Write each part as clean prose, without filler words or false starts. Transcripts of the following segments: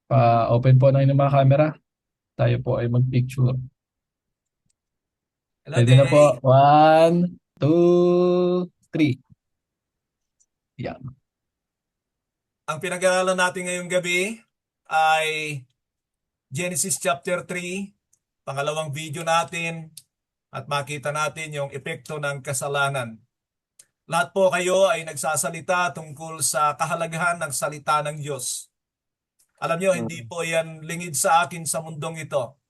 Pa-open po ng inyong mga camera. Tayo po ay mag-picture. Hello, Ready na po. Day. One, two, three. Yan. Ang pinag-aralan natin ngayong gabi ay Genesis chapter 3, pangalawang video natin at makita natin yung epekto ng kasalanan. Lahat po kayo ay nagsasalita tungkol sa kahalagahan ng salita ng Diyos. Alam nyo, hindi Mm. po yan lingid sa akin sa mundong ito.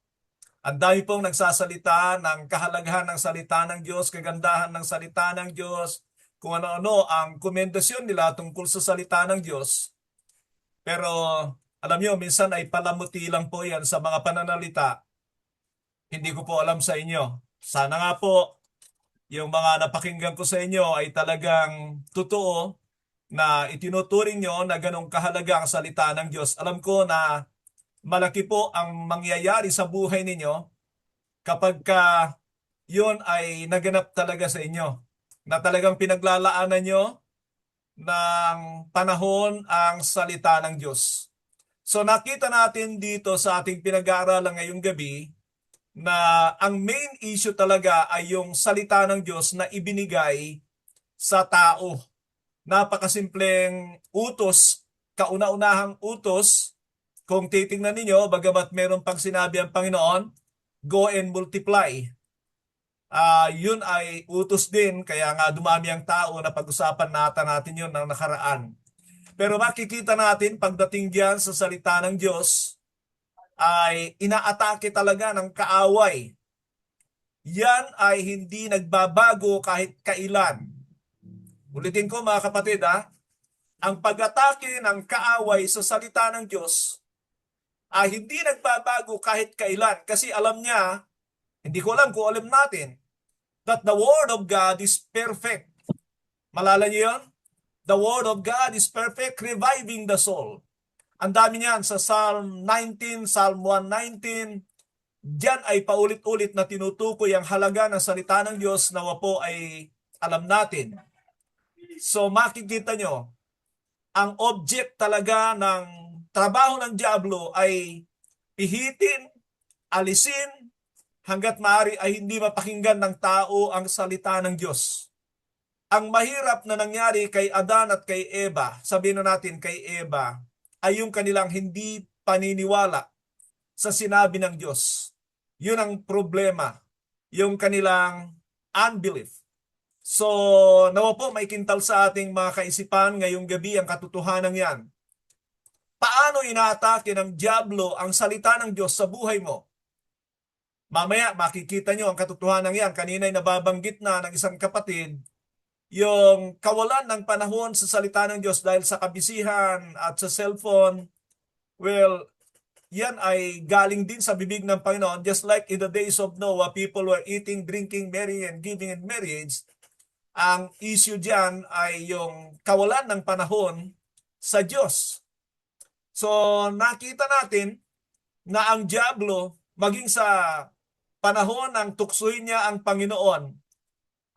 Ang dami pong nagsasalita ng kahalagahan ng salita ng Diyos, kagandahan ng salita ng Diyos, kung ano-ano ang komendasyon nila tungkol sa salita ng Diyos. Pero alam nyo, minsan ay palamuti lang po yan sa mga pananalita. Hindi ko po alam sa inyo. Sana nga po, yung mga napakinggan ko sa inyo ay talagang totoo na itinuturing nyo na ganong kahalaga ang salita ng Diyos. Alam ko na malaki po ang mangyayari sa buhay ninyo kapag ka yun ay naganap talaga sa inyo. Na talagang pinaglalaanan nyo ng panahon ang salita ng Diyos. So nakita natin dito sa ating pinag-aaralan ngayong gabi na ang main issue talaga ay yung salita ng Diyos na ibinigay sa tao. Napakasimpleng utos, kauna-unahang utos. Kung titingnan ninyo, bagamat meron pang sinabi ang Panginoon, go and multiply. Yun ay utos din, kaya nga dumami ang tao na pag-usapan natin yun ng nakaraan. Pero makikita natin pagdating diyan sa salita ng Diyos ay inaatake talaga ng kaaway. Yan ay hindi nagbabago kahit kailan. Ulitin ko mga kapatid ang pag-atake ng kaaway sa salita ng Diyos ay hindi nagbabago kahit kailan kasi alam niya, hindi ko alam kung alam natin, that the Word of God is perfect. Malala niyo yun? The Word of God is perfect, reviving the soul. Ang dami niyan sa Psalm 19, Psalm 119. Diyan ay paulit-ulit na tinutukoy ang halaga ng salita ng Diyos na po ay alam natin. So makikita nyo, ang object talaga ng trabaho ng Diablo ay pihitin, alisin, hanggat maaari ay hindi mapakinggan ng tao ang salita ng Diyos. Ang mahirap na nangyari kay Adan at kay Eva, sabihin na natin kay Eva, ay yung kanilang hindi paniniwala sa sinabi ng Diyos. Yun ang problema, yung kanilang unbelief. So, nawa po may kintal sa ating mga kaisipan ngayong gabi ang katotohanan yan. Paano inaatake ng Diablo ang salita ng Diyos sa buhay mo? Mamaya makikita nyo ang katotohanan yan. Kanina'y nababanggit na ng isang kapatid yung kawalan ng panahon sa salita ng Diyos dahil sa kabisihan at sa cellphone. Well, yan ay galing din sa bibig ng Panginoon. Just like in the days of Noah, people were eating, drinking, marrying, and giving in marriage. Ang issue dyan ay yung kawalan ng panahon sa Diyos. So nakita natin na ang Diablo, maging sa panahon ng tuksoin niya ang Panginoon,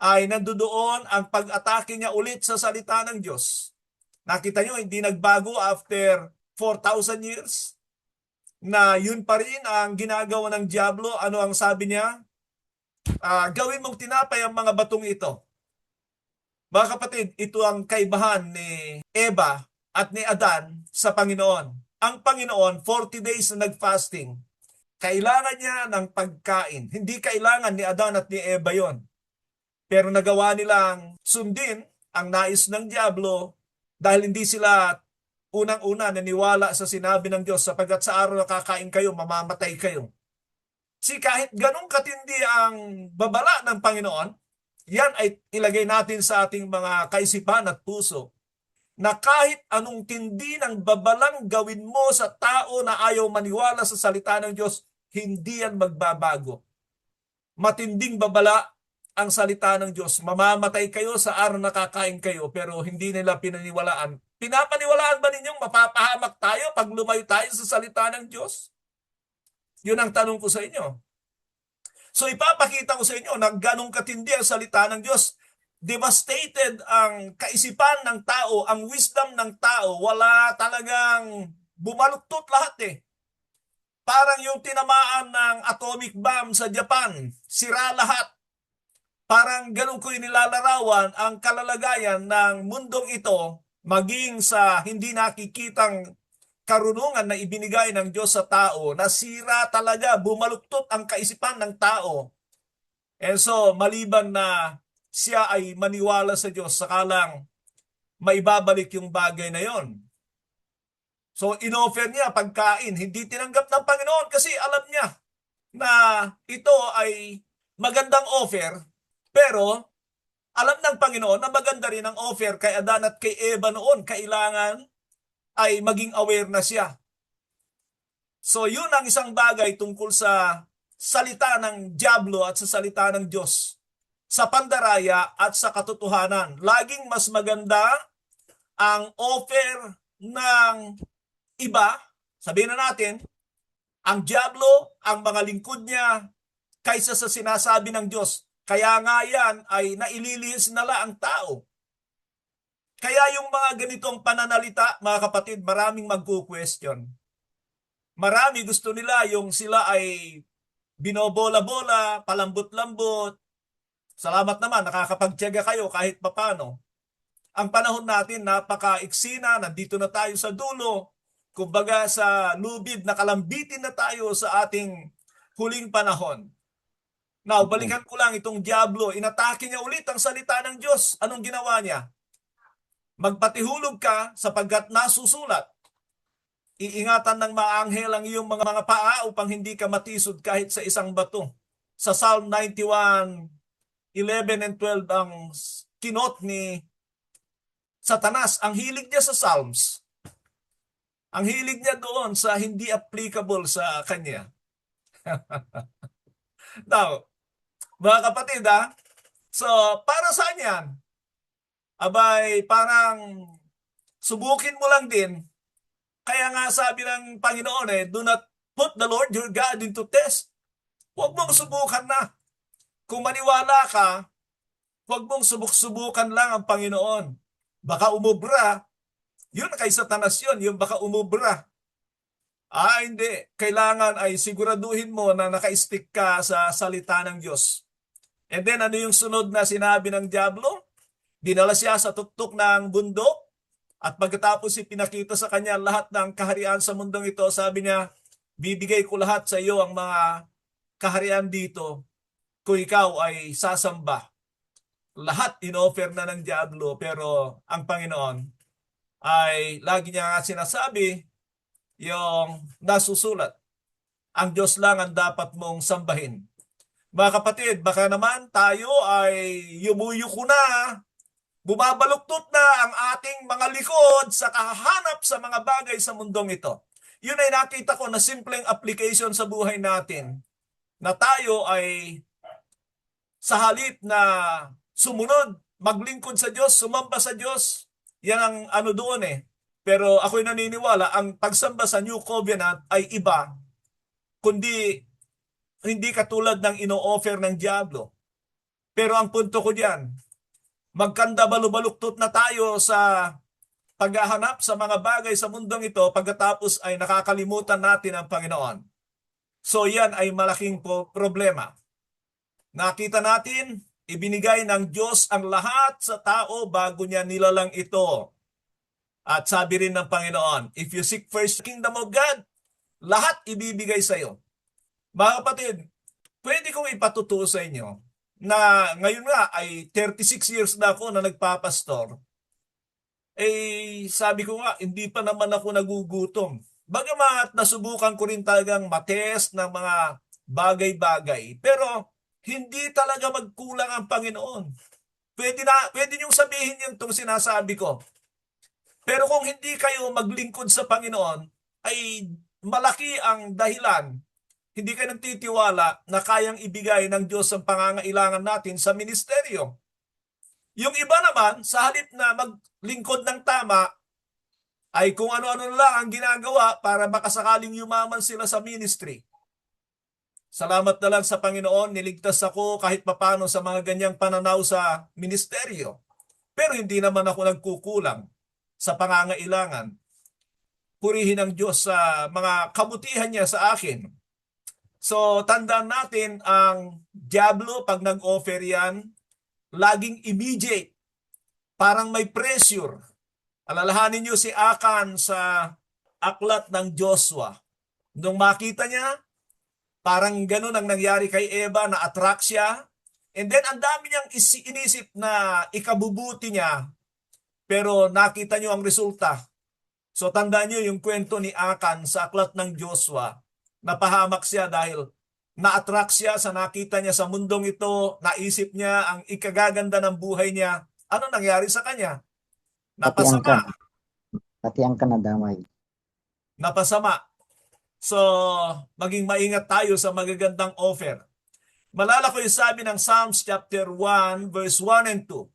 ay nandoon ang pag-atake niya ulit sa salita ng Diyos. Nakita nyo, hindi nagbago after 4,000 years na yun pa rin ang ginagawa ng Diablo. Ano ang sabi niya? Gawin mong tinapay ang mga batong ito. Mga kapatid, ito ang kaibahan ni Eva at ni Adan sa Panginoon. Ang Panginoon, 40 days na nag-fasting. Kailangan niya ng pagkain. Hindi kailangan ni Adan at ni Eva yon. Pero nagawa nilang sundin ang nais ng Diablo dahil hindi sila unang-una naniwala sa sinabi ng Diyos sapagkat sa araw na kakain kayo, mamamatay kayo. Kahit ganong katindi ang babala ng Panginoon, yan ay ilagay natin sa ating mga kaisipan at puso na kahit anong tindi ng babalang gawin mo sa tao na ayaw maniwala sa salita ng Diyos, hindi yan magbabago. Matinding babala ang salita ng Diyos. Mamamatay kayo sa araw na kakain kayo pero hindi nila pinaniwalaan. Pinapaniwalaan ba ninyong mapapahamak tayo pag lumayo tayo sa salita ng Diyos? Yun ang tanong ko sa inyo. So ipapakita ko sa inyo na ganong katindi ang salita ng Diyos. Devastated ang kaisipan ng tao, ang wisdom ng tao. Wala talagang bumaluktot lahat eh. Parang yung tinamaan ng atomic bomb sa Japan, sira lahat. Parang ganun ko inilalarawan ang kalalagayan ng mundong ito maging sa hindi nakikitang karunungan na ibinigay ng Diyos sa tao, nasira talaga, bumaluktot ang kaisipan ng tao. And so, maliban na siya ay maniwala sa Diyos, sakalang maibabalik yung bagay na yon. So, inoffer niya pagkain, hindi tinanggap ng Panginoon kasi alam niya na ito ay magandang offer, pero alam ng Panginoon na maganda rin ang offer kay Adan at kay Eva noon. Kailangan ay maging aware na siya. So yun ang isang bagay tungkol sa salita ng Diablo at sa salita ng Diyos. Sa pandaraya at sa katotohanan. Laging mas maganda ang offer ng iba. Sabihin na natin, ang Diablo, ang mga lingkod niya, kaysa sa sinasabi ng Diyos. Kaya nga yan ay naililihis nila ang tao. Kaya yung mga ganitong pananalita, mga kapatid, maraming magku-question. Marami gusto nila yung sila ay binobola-bola, palambot-lambot. Salamat naman, nakakapagtiyaga kayo kahit papano. Ang panahon natin, napaka-iksi na, nandito na tayo sa dulo. Kumbaga sa lubid, nakalambitin na tayo sa ating huling panahon. Now, balikan ko lang itong Diablo. Inatake niya ulit ang salita ng Diyos. Anong ginawa niya? Magpatihulog ka sapagkat nasusulat. Iingatan ng mga anghel ang iyong mga paa upang hindi ka matisod kahit sa isang bato. Sa Psalm 91:11 and 12 ang kinot ni Satanas. Ang hilig niya sa Psalms. Ang hilig niya doon sa hindi applicable sa kanya. Now, mga kapatid so para saan yan? Abay, parang subukin mo lang din. Kaya nga sabi ng Panginoon do not put the Lord your God into test. Huwag mong subukan na. Kung maniwala ka, huwag mong subuk-subukan lang ang Panginoon. Baka umubra. Yun kay Satanas yun, yung baka umubra. Hindi. Kailangan ay siguraduhin mo na naka-stick ka sa salita ng Diyos. And then ano yung sunod na sinabi ng Diablo? Dinala siya sa tuktok ng bundok at pagkatapos ipinakita sa kanya lahat ng kaharian sa mundong ito, sabi niya, bibigay ko lahat sa iyo ang mga kaharian dito kung ikaw ay sasamba. Lahat inoffer na ng Diablo, pero ang Panginoon ay lagi niya nga sinasabi yung nasusulat. Ang Diyos lang ang dapat mong sambahin. Mga kapatid, baka naman tayo ay yumuyuko na, bumabaluktot na ang ating mga likod sa kahahanap sa mga bagay sa mundong ito. Yun ay nakita ko na simpleng application sa buhay natin, na tayo ay sa halip na sumunod, maglingkod sa Diyos, sumamba sa Diyos, yan ang ano doon Pero ako'y naniniwala, ang pagsamba sa New Covenant ay iba, kundi hindi katulad ng ino-offer ng Diablo. Pero ang punto ko diyan, magkanda balubaluktot na tayo sa paghahanap sa mga bagay sa mundong ito pagkatapos ay nakakalimutan natin ang Panginoon. So yan ay malaking problema. Nakita natin, ibinigay ng Diyos ang lahat sa tao bago niya nilalang ito. At sabi rin ng Panginoon, if you seek first the kingdom of God, lahat ibibigay sa iyo. Mga kapatid, pwede kong ipatutuo sa inyo na ngayon nga ay 36 years na ako na nagpapastor. Sabi ko nga, hindi pa naman ako nagugutom. Bagamat nasubukan ko rin talagang matest ng mga bagay-bagay. Pero hindi talaga magkulang ang Panginoon. Pwede niyong sabihin yung itong sinasabi ko. Pero kung hindi kayo maglingkod sa Panginoon, ay malaki ang dahilan. Hindi kayo nagtitiwala na kayang ibigay ng Diyos ang pangangailangan natin sa ministeryo. Yung iba naman, sa halip na maglingkod ng tama, ay kung ano-ano lang ang ginagawa para makasakaling yumaman sila sa ministry. Salamat na lang sa Panginoon, niligtas ako kahit papano sa mga ganyang pananaw sa ministeryo. Pero hindi naman ako nagkukulang sa pangangailangan. purihin ang Diyos sa mga kabutihan niya sa akin. So, tandaan natin ang diablo pag nag-offer yan, laging immediate. Parang may pressure. Alalahanin niyo si Akan sa aklat ng Joshua. Nung makita niya, parang ganun ang nangyari kay Eva, na-attract siya. And then, ang dami niyang inisip na ikabubuti niya, pero nakita niyo ang resulta. So, tandaan niyo yung kwento ni Akan sa aklat ng Joshua. Napahamak siya dahil na-attract siya sa nakita niya sa mundong ito, naisip niya ang ikagaganda ng buhay niya. Ano nangyari sa kanya? Pati angkan. Napasama. Pati angkan nadamay. Napasama. So, maging maingat tayo sa magagandang offer. Malala ko yung sabi ng Psalms chapter 1, verse 1 and 2.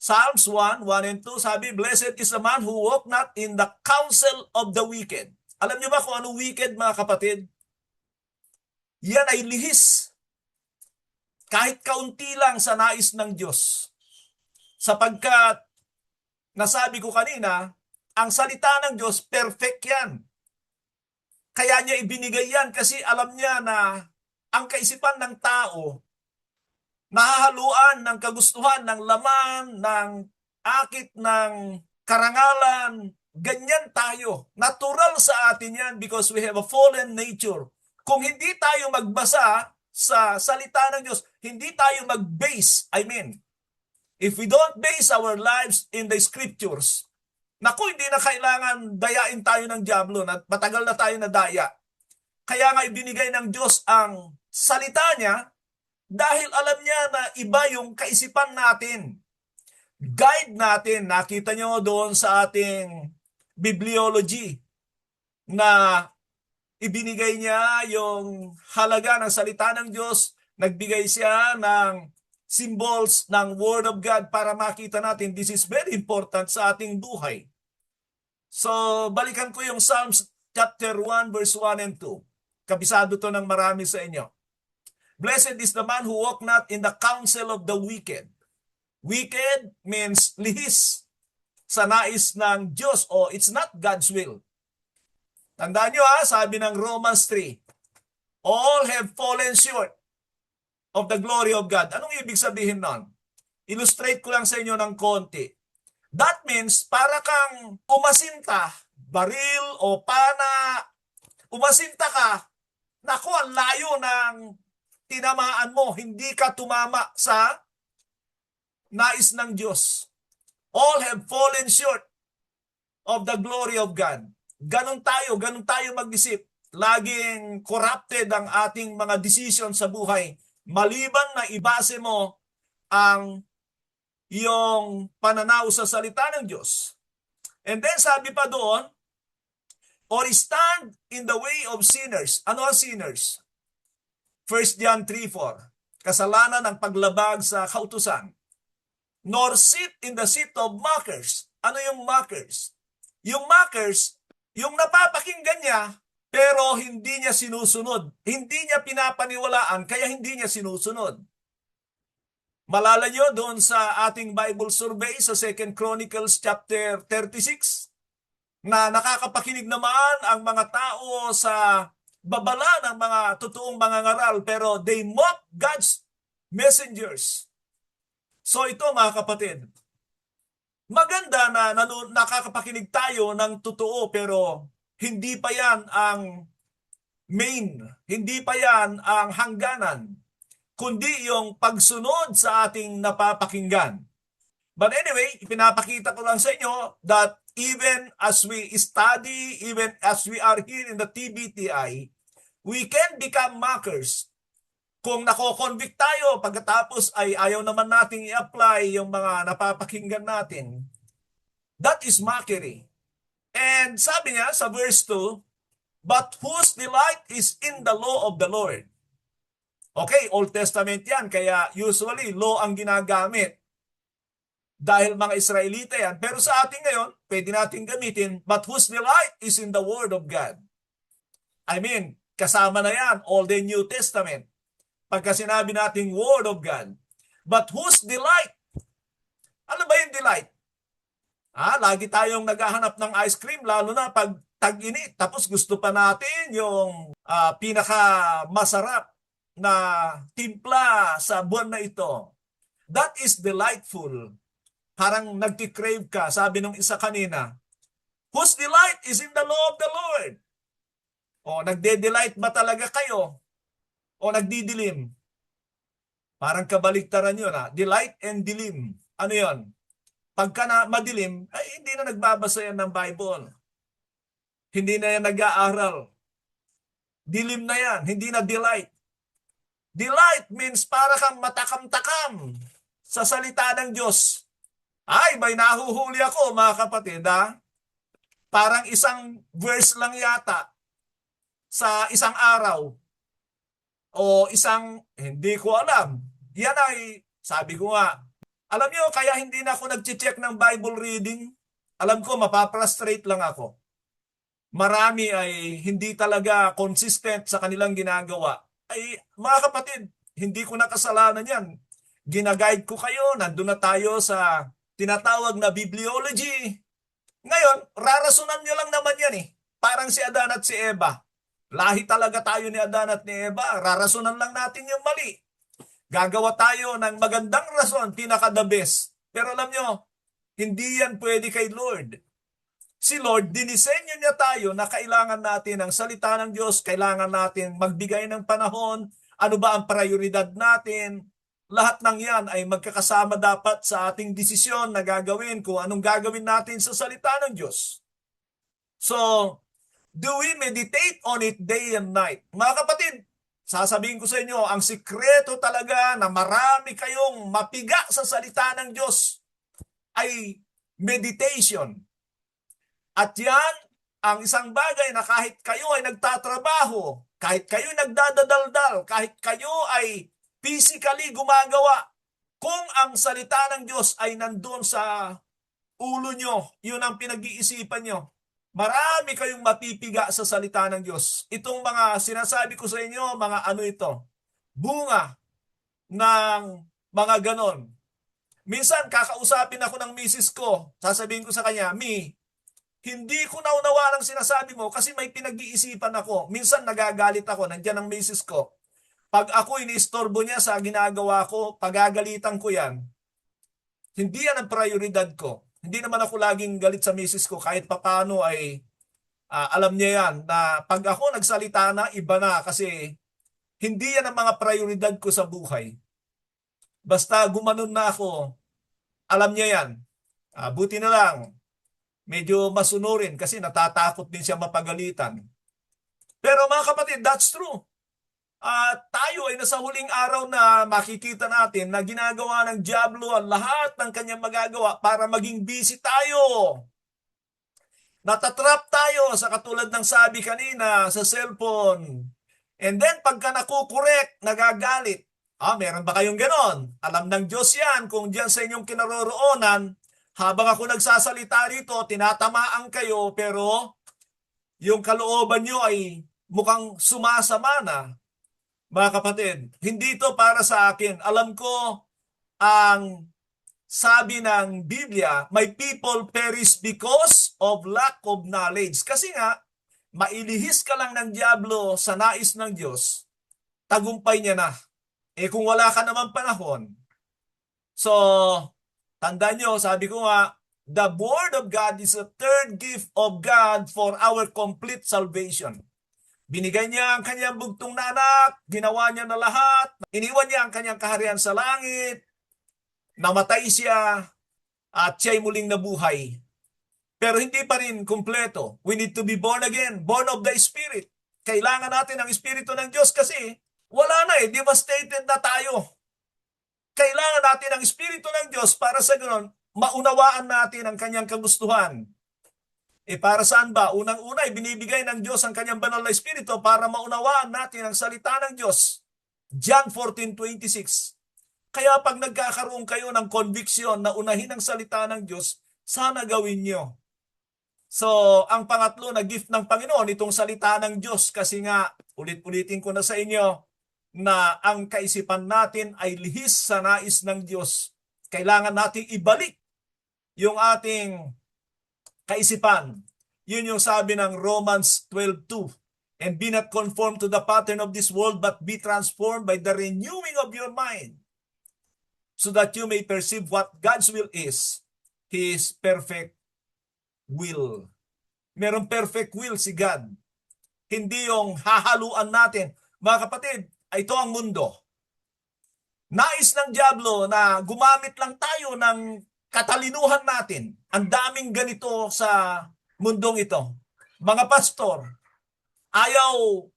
Psalms 1, 1 and 2, sabi, "Blessed is the man who walk not in the counsel of the wicked." Alam niyo ba kung ano wicked, mga kapatid? Yan ay lihis. Kahit kaunti lang sa nais ng Diyos. Sapagkat, nasabi ko kanina, ang salita ng Diyos, perfect yan. Kaya niya ibinigay yan kasi alam niya na ang kaisipan ng tao, nahahaluan ng kagustuhan, ng laman, ng akit, ng karangalan. Ganyan tayo. Natural sa atin yan because we have a fallen nature. Kung hindi tayo magbasa sa salita ng Diyos, hindi tayo mag-base, if we don't base our lives in the scriptures, naku, hindi na kailangan dayain tayo ng diablo, matagal na tayo nadaya. Kaya nga ibinigay ng Diyos ang salita niya dahil alam niya na iba yung kaisipan natin. Guide natin, nakita nyo doon sa ating bibliology na ibinigay niya yung halaga ng salita ng Diyos, nagbigay siya ng symbols ng Word of God para makita natin this is very important sa ating buhay. So, balikan ko yung Psalms chapter 1, verse 1 and 2. Kabisado to ng marami sa inyo. "Blessed is the man who walk not in the counsel of the wicked." Wicked means lihis sa nais ng Diyos o it's not God's will. Tandaan nyo sabi ng Romans 3, "All have fallen short of the glory of God." Anong ibig sabihin nun? Illustrate ko lang sa inyo ng konti. That means para kang umasinta, baril o pana, umasinta ka, naku, ang layo ng tinamaan mo, hindi ka tumama sa nais ng Diyos. All have fallen short of the glory of God. Ganun tayo mag-isip. Laging corrupted ang ating mga decision sa buhay. Maliban na ibase mo ang iyong pananaw sa salita ng Diyos. And then sabi pa doon, "Or stand in the way of sinners." Ano ang sinners? 1 John 3:4. Kasalanan ng paglabag sa kautusan. "Nor sit in the seat of mockers." Ano yung mockers? Yung mockers, yung napapakinggan niya, pero hindi niya sinusunod. Hindi niya pinapaniwalaan, kaya hindi niya sinusunod. Malala nyo doon sa ating Bible survey sa 2 Chronicles chapter 36 na nakakapakinig naman ang mga tao sa babala ng mga totoong mga ngaral pero they mock God's messengers. So ito mga kapatid, maganda na nakakapakinig tayo ng totoo pero hindi pa yan ang main, hindi pa yan ang hangganan, kundi yung pagsunod sa ating napapakinggan. But anyway, ipinapakita ko lang sa inyo that even as we study, even as we are here in the TBTI, we can become mockers. Kung nako-convict tayo, pagkatapos ay ayaw naman nating i-apply yung mga napapakinggan natin, that is mockery. And sabi niya sa verse 2, "But whose delight is in the law of the Lord." Okay, Old Testament yan, kaya usually law ang ginagamit. Dahil mga Israelita yan. Pero sa atin ngayon, pwede natin gamitin, "But whose delight is in the Word of God." Kasama na yan, Old and New Testament. Pagka sinabi nating Word of God. But whose delight? Ano ba yung delight? Lagi tayong naghahanap ng ice cream, lalo na pag tag-init. Tapos gusto pa natin yung pinaka-masarap na timpla sa buwan na ito. That is delightful. Parang nagki-crave ka. Sabi nung isa kanina, whose delight is in the law of the Lord? O nagde-delight ba talaga kayo? O nagdidilim? Parang kabaliktaran yun ha. Delight and dilim. Ano yun? Pagka na madilim, ay hindi na nagbabasa yan ng Bible. Hindi na yan nag-aaral. Dilim na yan, hindi na delight. Delight means para kang matakam-takam sa salita ng Diyos. Ay, may nahuhuli ako mga kapatid ha. Parang isang verse lang yata sa isang araw. O isang, hindi ko alam. Yan ay, sabi ko nga, alam nyo, kaya hindi na ako nag-check ng Bible reading. Alam ko, mapaprostrate lang ako. Marami ay hindi talaga consistent sa kanilang ginagawa. Ay, mga kapatid, hindi ko na kasalanan yan. Ginaguide ko kayo, nandun na tayo sa tinatawag na bibliology. Ngayon, rarasunan nyo lang naman yan eh. Parang si Adan at si Eva. Lahi talaga tayo ni Adan at ni Eva. Rarasunan lang natin yung mali. Gagawa tayo ng magandang rason, pinaka-the best. Pero alam nyo, hindi yan pwede kay Lord. Si Lord, dinisenyo niya tayo na kailangan natin ang salita ng Diyos, kailangan natin magbigay ng panahon, ano ba ang prioridad natin. Lahat ng yan ay magkakasama dapat sa ating desisyon na gagawin kung anong gagawin natin sa salita ng Diyos. So, do we meditate on it day and night? Mga kapatid, sasabihin ko sa inyo, ang sikreto talaga na marami kayong mapiga sa salita ng Diyos ay meditation. At yan, ang isang bagay na kahit kayo ay nagtatrabaho, kahit kayo nagdadadaldal, kahit kayo ay physically gumagawa, kung ang salita ng Diyos ay nandun sa ulo nyo, yun ang pinag-iisipan nyo, marami kayong mapipiga sa salita ng Diyos. Itong mga sinasabi ko sa inyo, mga ano ito, bunga ng mga ganon. Minsan, kakausapin ako ng misis ko, sasabihin ko sa kanya, Mi, hindi ko naunawa ng sinasabi mo kasi may pinag-iisipan ako. Minsan nagagalit ako, nandiyan ang misis ko. Pag ako iniistorbo niya sa ginagawa ko, pagagalitan ko yan. Hindi yan ang prioridad ko. Hindi naman ako laging galit sa misis ko kahit papaano ay alam niya yan na pag ako nagsalita na, iba na kasi hindi yan ang mga prioridad ko sa buhay. Basta gumanon na ako, alam niya yan. Buti na lang, medyo masunurin kasi natatakot din siya mapagalitan. Pero mga kapatid, that's true. Tayo ay nasa huling araw na makikita natin na ginagawa ng dyablo ang lahat ng kanyang magagawa para maging busy tayo. Natatrap tayo sa katulad ng sabi kanina sa cellphone. And then pagka nakukorek, nagagalit. Meron ba kayong ganon? Alam ng Diyos yan kung diyan sa inyong kinaroroonan, habang ako nagsasalita rito, tinatamaan kayo pero yung kalooban nyo ay mukhang sumasama na. Mga kapatid, hindi ito para sa akin. Alam ko ang sabi ng Biblia, my people perish because of lack of knowledge. Kasi nga, mailihis ka lang ng dyablo sa nais ng Diyos, tagumpay niya na. Kung wala ka naman panahon. So, tandaan nyo, sabi ko nga, the Word of God is a third gift of God for our complete salvation. Binigay niya ang kanyang bugtong na anak, ginawa niya na lahat, iniwan niya ang kanyang kaharian sa langit, namatay siya, at siya'y muling nabuhay. Pero hindi pa rin kumpleto. We need to be born again, born of the Spirit. Kailangan natin ang Espiritu ng Diyos kasi wala na devastated na tayo. Kailangan natin ang Espiritu ng Diyos para sa ganoon, maunawaan natin ang kanyang kagustuhan. Para saan ba? Unang-una, binibigay ng Diyos ang kanyang banal na Espiritu para maunawaan natin ang salita ng Diyos. John 14:26. Kaya pag nagkakaroon kayo ng conviction na unahin ang salita ng Diyos, sana gawin nyo. So, ang pangatlo na gift ng Panginoon, itong salita ng Diyos, kasi nga, ulit-ulitin ko na sa inyo, na ang kaisipan natin ay lihis sa nais ng Diyos. Kailangan nating ibalik yung ating kaisipan Yun yung sabi ng Romans 12:2. And be not conformed to the pattern of this world, but be transformed by the renewing of your mind, so that you may perceive what God's will is, His perfect will. Merong perfect will si God. Hindi yung hahaluan natin. Mga kapatid, ito ang mundo. Nais ng dyablo na gumamit lang tayo ng katalinuhan natin. Ang daming ganito sa mundong ito. Mga pastor, ayaw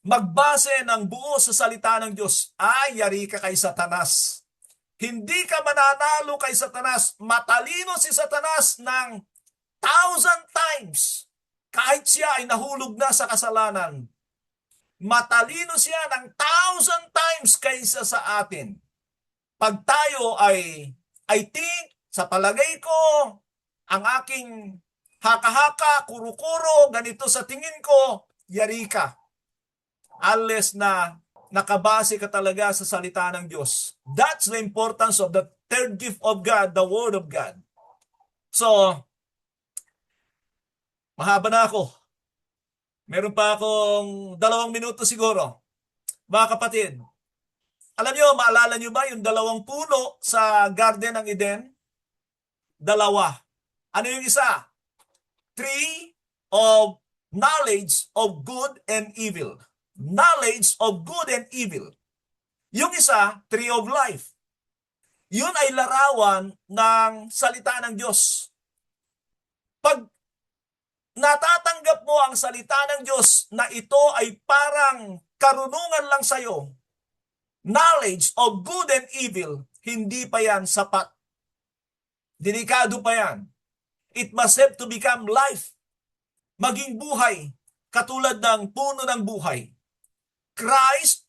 magbase ng buo sa salita ng Diyos. Ay, yari ka kay Satanas. Hindi ka mananalo kay Satanas. Matalino si Satanas ng 1,000 times. Kahit siya ay nahulog na sa kasalanan. Matalino siya ng 1,000 times kaysa sa atin. Pag tayo I think, sa palagay ko, ang aking haka-haka, kuro-kuro, ganito sa tingin ko, yari ka. Unless na nakabase ka talaga sa salita ng Diyos. That's the importance of the third gift of God, the Word of God. So, mahaba na ako. Meron pa akong 2 minuto siguro. Mga kapatid, alam nyo, maalala nyo ba yung 2 puno sa Garden ng Eden? 2. Ano yung isa? Tree of knowledge of good and evil. Knowledge of good and evil. Yung isa, tree of life. Yun ay larawan ng salita ng Diyos. Pag natatanggap mo ang salita ng Diyos na ito ay parang karunungan lang sa'yo, knowledge of good and evil, hindi pa yan sapat. Delikado pa yan. It must have to become life. Maging buhay, katulad ng puno ng buhay. Christ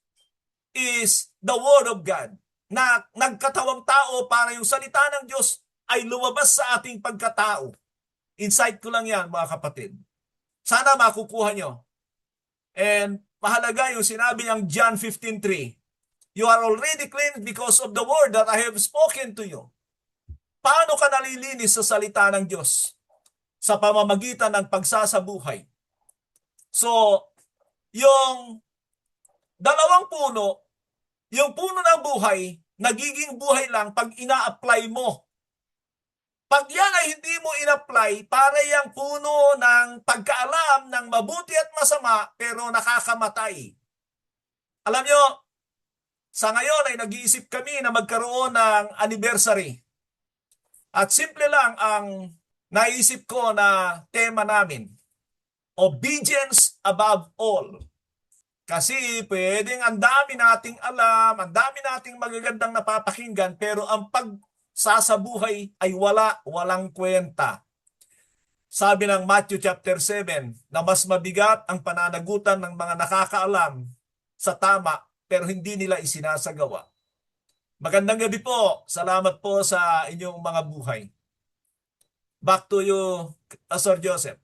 is the Word of God, na nagkatawang tao para yung salita ng Diyos ay lumabas sa ating pagkatao. Insight ko lang yan, mga kapatid. Sana makukuha nyo. And mahalaga yung sinabi niyang John 15:3. You are already cleansed because of the word that I have spoken to you. Paano ka nalilinis sa salita ng Diyos? Sa pamamagitan ng pagsasabuhay. So, yung 2 puno, yung puno ng buhay, nagiging buhay lang pag ina-apply mo. Pag yan ay hindi mo in-apply, para yung puno ng pagkaalam ng mabuti at masama, pero nakakamatay. Alam nyo, sa ngayon ay nag-iisip kami na magkaroon ng anniversary. At simple lang ang naisip ko na tema namin. Obedience above all. Kasi pwedeng ang dami nating alam, ang dami nating magagandang napapakinggan, pero ang pagsasabuhay ay walang kwenta. Sabi ng Matthew chapter 7 na mas mabigat ang pananagutan ng mga nakakaalam sa tama pero hindi nila isinasagawa. Magandang gabi po. Salamat po sa inyong mga buhay. Back to you, Pastor Joseph.